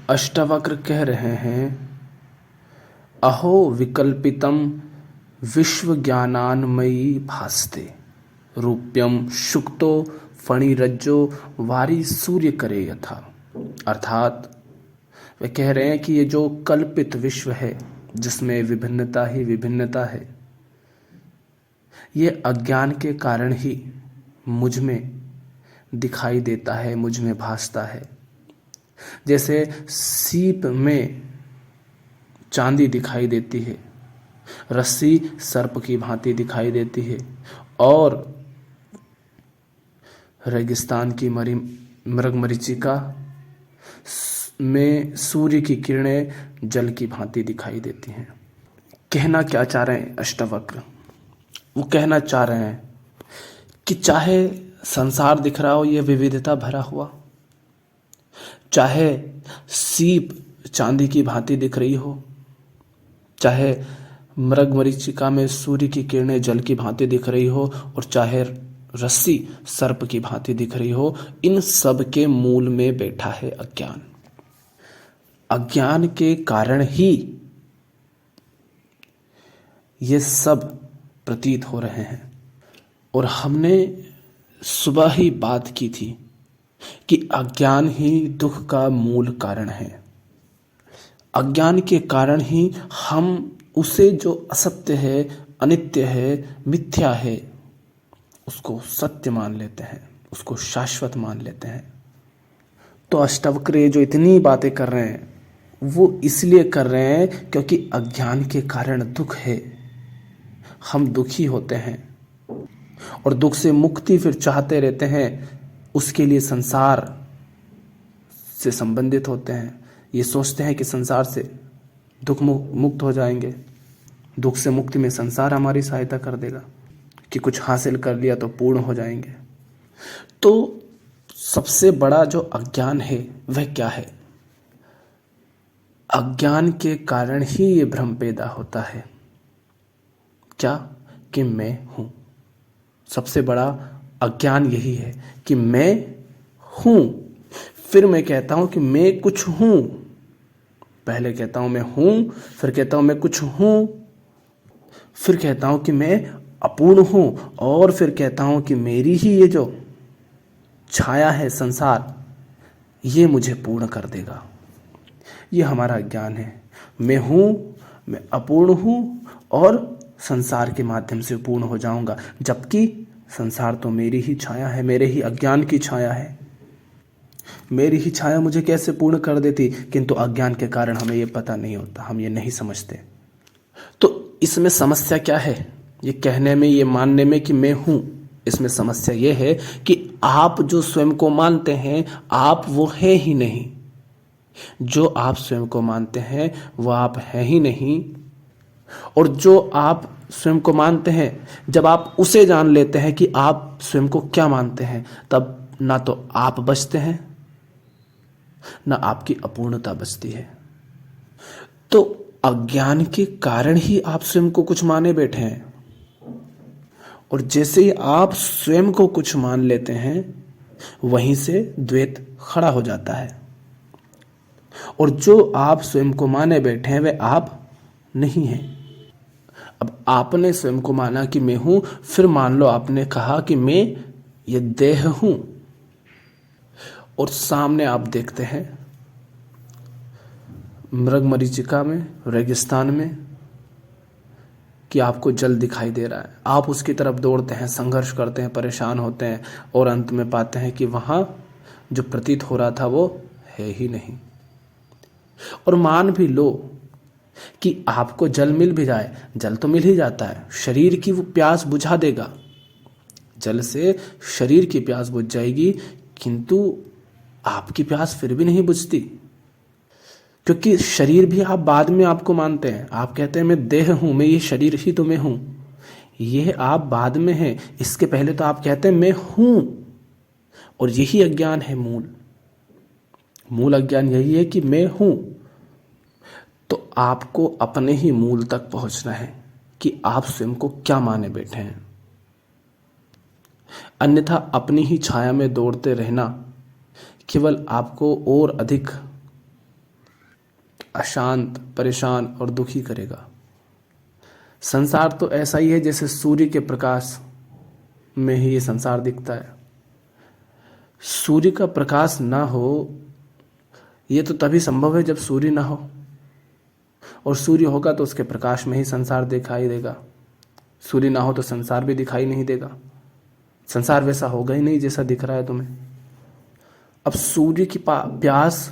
अष्टावक्र कह रहे हैं, अहो विकल्पितम विश्व ज्ञानान्मयी भासते रूप्यम शुक्तो फणिरज्जो वारी सूर्य करे यथा। अर्थात वे कह रहे हैं कि ये जो कल्पित विश्व है जिसमें विभिन्नता ही विभिन्नता है, ये अज्ञान के कारण ही मुझ में दिखाई देता है, मुझ में भासता है। जैसे सीप में चांदी दिखाई देती है, रस्सी सर्प की भांति दिखाई देती है, और रेगिस्तान की मृगमरीचिका में सूर्य की किरणें जल की भांति दिखाई देती हैं। कहना क्या चाह रहे हैं अष्टावक्र? वो कहना चाह रहे हैं कि चाहे संसार दिख रहा हो ये विविधता भरा हुआ, चाहे सीप चांदी की भांति दिख रही हो, चाहे मृगमरीचिका में सूर्य की किरणें जल की भांति दिख रही हो, और चाहे रस्सी सर्प की भांति दिख रही हो, इन सब के मूल में बैठा है अज्ञान। अज्ञान के कारण ही ये सब प्रतीत हो रहे हैं। और हमने सुबह ही बात की थी कि अज्ञान ही दुख का मूल कारण है। अज्ञान के कारण ही हम उसे जो असत्य है, अनित्य है, मिथ्या है, उसको सत्य मान लेते हैं, उसको शाश्वत मान लेते हैं। तो अष्टावक्र जो इतनी बातें कर रहे हैं वो इसलिए कर रहे हैं क्योंकि अज्ञान के कारण दुख है। हम दुखी होते हैं और दुख से मुक्ति फिर चाहते रहते हैं, उसके लिए संसार से संबंधित होते हैं। ये सोचते हैं कि संसार से दुख मुक्त हो जाएंगे, दुख से मुक्ति में संसार हमारी सहायता कर देगा, कि कुछ हासिल कर लिया तो पूर्ण हो जाएंगे। तो सबसे बड़ा जो अज्ञान है वह क्या है? अज्ञान के कारण ही ये भ्रम पैदा होता है। क्या? कि मैं हूं। सबसे बड़ा अज्ञान यही है कि मैं हूं। फिर मैं कहता हूं कि मैं कुछ हूं। पहले कहता हूं मैं हूं, फिर कहता हूं मैं कुछ हूं, फिर कहता हूं कि मैं अपूर्ण हूं, और फिर कहता हूं कि मेरी ही ये जो छाया है संसार, ये मुझे पूर्ण कर देगा। ये हमारा ज्ञान है। मैं हूं, मैं अपूर्ण हूं, और संसार के माध्यम से पूर्ण हो जाऊंगा, जबकि संसार तो मेरी ही छाया है, मेरे ही अज्ञान की छाया है। मेरी ही छाया मुझे कैसे पूर्ण कर देती, किंतु अज्ञान के कारण हमें ये पता नहीं होता, हम ये नहीं समझते। तो इसमें समस्या क्या है? ये कहने में, ये मानने में कि मैं हूं, इसमें समस्या ये है कि आप जो स्वयं को मानते हैं आप वो है ही नहीं। जो आप स्वयं को मानते हैं वो आप है ही नहीं। और जो आप स्वयं को मानते हैं, जब आप उसे जान लेते हैं कि आप स्वयं को क्या मानते हैं, तब ना तो आप बचते हैं, ना आपकी अपूर्णता बचती है। तो अज्ञान के कारण ही आप स्वयं को कुछ माने बैठे हैं, और जैसे ही आप स्वयं को कुछ मान लेते हैं वहीं से द्वैत खड़ा हो जाता है। और जो आप स्वयं को माने बैठे हैं वे आप नहीं हैं। अब आपने स्वयं को माना कि मैं हूं, फिर मान लो आपने कहा कि मैं ये देह हूं, और सामने आप देखते हैं मृगमरीचिका में, रेगिस्तान में, कि आपको जल दिखाई दे रहा है। आप उसकी तरफ दौड़ते हैं, संघर्ष करते हैं, परेशान होते हैं, और अंत में पाते हैं कि वहां जो प्रतीत हो रहा था वो है ही नहीं। और मान भी लो कि आपको जल मिल भी जाए, जल तो मिल ही जाता है, शरीर की वो प्यास बुझा देगा, जल से शरीर की प्यास बुझ जाएगी, किंतु आपकी प्यास फिर भी नहीं बुझती, क्योंकि शरीर भी आप बाद में आपको मानते हैं। आप कहते हैं मैं देह हूं, मैं ये शरीर ही तो मैं हूं, ये आप बाद में हैं। इसके पहले तो आप कहते हैं मैं हूं, और यही अज्ञान है। मूल अज्ञान यही है कि मैं हूं। तो आपको अपने ही मूल तक पहुंचना है कि आप स्वयं को क्या माने बैठे हैं। अन्यथा अपनी ही छाया में दौड़ते रहना केवल आपको और अधिक अशांत, परेशान और दुखी करेगा। संसार तो ऐसा ही है जैसे सूर्य के प्रकाश में ही ये संसार दिखता है। सूर्य का प्रकाश ना हो ये तो तभी संभव है जब सूर्य ना हो, और सूर्य होगा तो उसके प्रकाश में ही संसार दिखाई देगा। सूर्य ना हो तो संसार भी दिखाई नहीं देगा। संसार वैसा होगा ही नहीं जैसा दिख रहा है तुम्हें। अब सूर्य की प्यास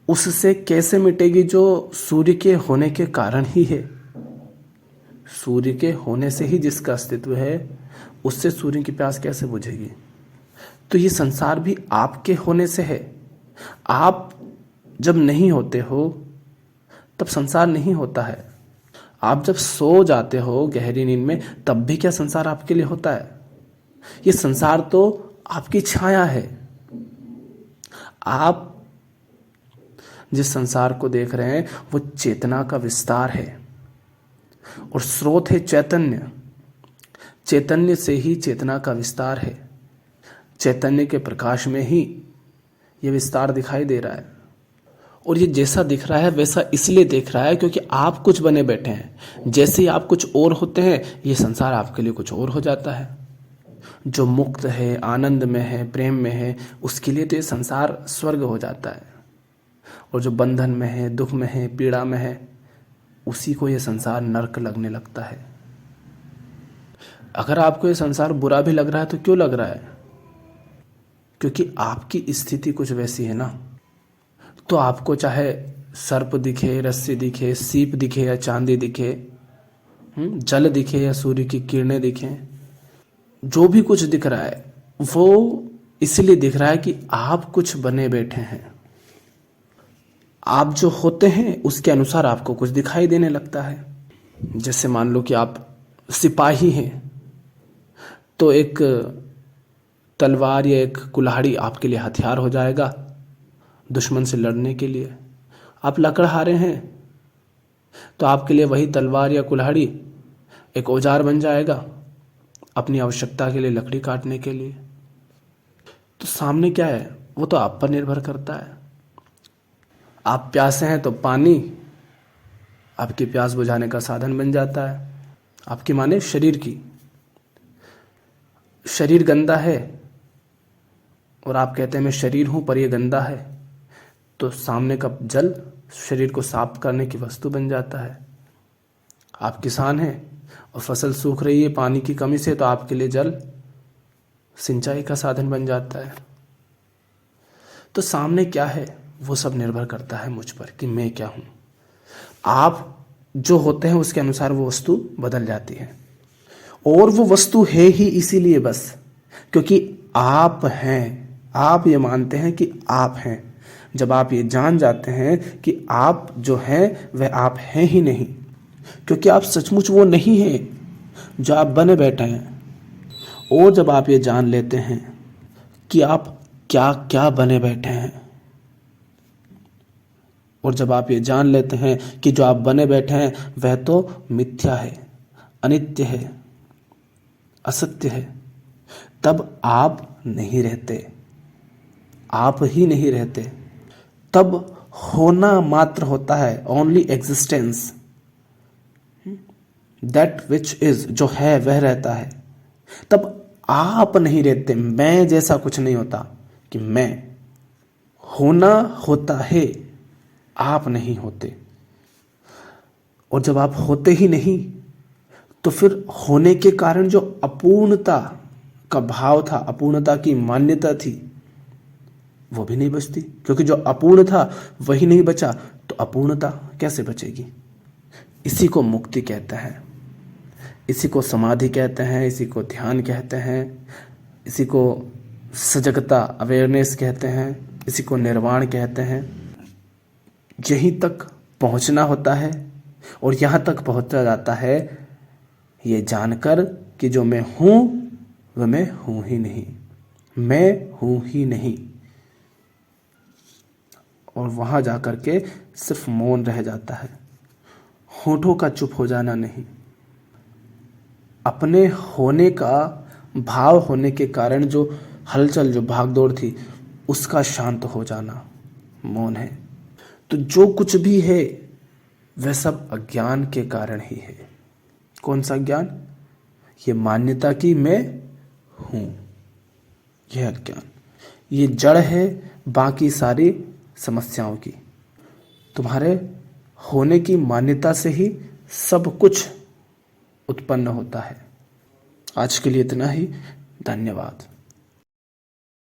उससे कैसे मिटेगी जो सूर्य के होने के कारण ही है। सूर्य के होने से ही जिसका अस्तित्व है उससे सूर्य की प्यास कैसे बुझेगी। तो ये संसार भी आपके होने से है। आप जब नहीं होते हो तब संसार नहीं होता है। आप जब सो जाते हो गहरी नींद में तब भी क्या संसार आपके लिए होता है। ये संसार तो आपकी छाया है। आप जिस संसार को देख रहे हैं वो चेतना का विस्तार है और स्रोत है चैतन्य। चैतन्य से ही चेतना का विस्तार है। चैतन्य के प्रकाश में ही ये विस्तार दिखाई दे रहा है। और ये जैसा दिख रहा है वैसा इसलिए दिख रहा है क्योंकि आप कुछ बने बैठे हैं। जैसे ही आप कुछ और होते हैं ये संसार आपके लिए कुछ और हो जाता है। जो मुक्त है, आनंद में है, प्रेम में है, उसके लिए तो ये संसार स्वर्ग हो जाता है। और जो बंधन में है, दुख में है, पीड़ा में है, उसी को ये संसार नर्क लगने लगता है। अगर आपको ये संसार बुरा भी लग रहा है तो क्यों लग रहा है? क्योंकि आपकी स्थिति कुछ वैसी है ना। तो आपको चाहे सर्प दिखे, रस्सी दिखे, सीप दिखे या चांदी दिखे, जल दिखे या सूर्य की किरणें दिखें, जो भी कुछ दिख रहा है वो इसलिए दिख रहा है कि आप कुछ बने बैठे हैं। आप जो होते हैं उसके अनुसार आपको कुछ दिखाई देने लगता है। जैसे मान लो कि आप सिपाही हैं तो एक तलवार या एक कुल्हाड़ी आपके लिए हथियार हो जाएगा दुश्मन से लड़ने के लिए। आप लकड़हारे हैं तो आपके लिए वही तलवार या कुल्हाड़ी एक औजार बन जाएगा अपनी आवश्यकता के लिए, लकड़ी काटने के लिए। तो सामने क्या है वो तो आप पर निर्भर करता है। आप प्यासे हैं तो पानी आपकी प्यास बुझाने का साधन बन जाता है। आपकी माने शरीर की। शरीर गंदा है और आप कहते हैं मैं शरीर हूं पर यह गंदा है, तो सामने का जल शरीर को साफ करने की वस्तु बन जाता है। आप किसान हैं और फसल सूख रही है पानी की कमी से, तो आपके लिए जल सिंचाई का साधन बन जाता है। तो सामने क्या है वो सब निर्भर करता है मुझ पर कि मैं क्या हूं। आप जो होते हैं उसके अनुसार वो वस्तु बदल जाती है। और वो वस्तु है ही इसीलिए बस क्योंकि आप हैं। आप ये मानते हैं कि आप हैं। जब आप ये जान जाते हैं कि आप जो हैं वह आप हैं ही नहीं, क्योंकि आप सचमुच वो नहीं हैं जो आप बने बैठे हैं। और जब आप ये जान लेते हैं कि आप क्या क्या बने बैठे हैं, और जब आप ये जान लेते हैं कि जो आप बने बैठे हैं वह तो मिथ्या है, अनित्य है, असत्य है, तब आप नहीं रहते। आप ही नहीं रहते। तब होना मात्र होता है, only existence. That which is, जो है वह रहता है। तब आप नहीं रहते। मैं जैसा कुछ नहीं होता कि मैं होना होता है, आप नहीं होते। और जब आप होते ही नहीं तो फिर होने के कारण जो अपूर्णता का भाव था, अपूर्णता की मान्यता थी, वो भी नहीं बचती। क्योंकि जो अपूर्ण था वही नहीं बचा तो अपूर्णता कैसे बचेगी। इसी को मुक्ति कहते हैं, इसी को समाधि कहते हैं, इसी को ध्यान कहते हैं, इसी को सजगता, अवेयरनेस कहते हैं, इसी को निर्वाण कहते हैं। यहीं तक पहुंचना होता है और यहां तक पहुंचा जाता है ये जानकर कि जो मैं हूं वह मैं हूं ही नहीं, मैं हूं ही नहीं। और वहां जाकर के सिर्फ मौन रह जाता है, होठों का चुप हो जाना नहीं। अपने होने का भाव होने के कारण जो हलचल, जो भागदौड़ थी, उसका शांत हो जाना मौन है। तो जो कुछ भी है वह सब अज्ञान के कारण ही है। कौन सा ज्ञान? ये मान्यता कि मैं हूं, यह अज्ञान, ये जड़ है बाकी सारी समस्याओं की। तुम्हारे होने की मान्यता से ही सब कुछ उत्पन्न होता है। आज के लिए इतना ही। धन्यवाद।